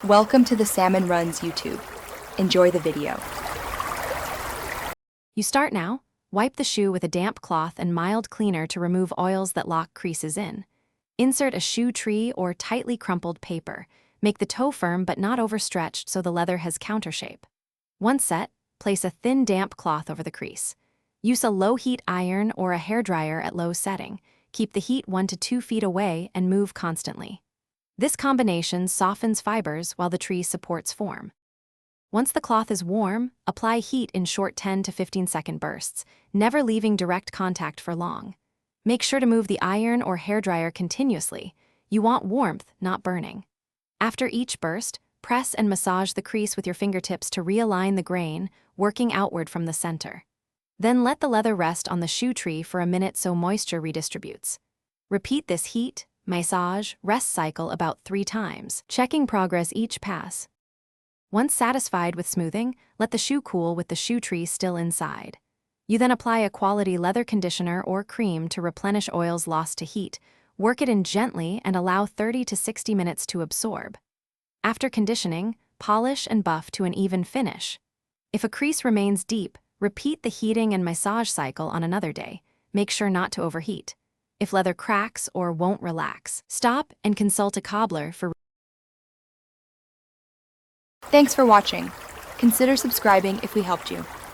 Welcome to the Salmon Runs YouTube. Enjoy the video. You start now. Wipe the shoe with a damp cloth and mild cleaner to remove oils that lock creases in. Insert a shoe tree or tightly crumpled paper. Make the toe firm but not overstretched so the leather has countershape. Once set, place a thin damp cloth over the crease. Use a low-heat iron or a hairdryer at low setting. Keep the heat 1 to 2 feet away and move constantly. This combination softens fibers while the tree supports form. Once the cloth is warm, apply heat in short 10 to 15-second bursts, never leaving direct contact for long. Make sure to move the iron or hairdryer continuously. You want warmth, not burning. After each burst, press and massage the crease with your fingertips to realign the grain, working outward from the center. Then let the leather rest on the shoe tree for a minute so moisture redistributes. Repeat this heat, massage, rest cycle about 3 times, checking progress each pass. Once satisfied with smoothing, let the shoe cool with the shoe tree still inside. You then apply a quality leather conditioner or cream to replenish oils lost to heat. Work it in gently and allow 30 to 60 minutes to absorb. After conditioning, polish and buff to an even finish. If a crease remains deep, repeat the heating and massage cycle on another day. Make sure not to overheat. If leather cracks or won't relax, stop and consult a cobbler for. Thanks for watching. Consider subscribing if we helped you.